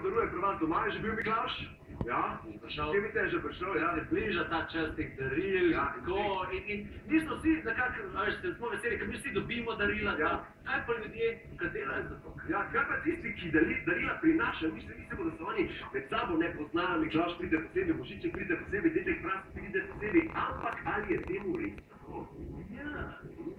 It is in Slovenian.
daruje pri vas doma, je že bil Miklavž? Ja, kje bi te že prišel, ja? Se bliža ta čas teh daril, tako, in mi smo vsi nekako, veš, smo veseli, ker mi vsi dobimo darila, kaj pa ljudje, kaj delajo za to? Ja, kaj pa tisti, ki darila prinašajo, mislimo, da so oni med sabo ne poznajo, Miklavž pride posebej, Božiček pride posebej, Dedek Mraz pride posebej, ampak ali je temu res tako? Ja.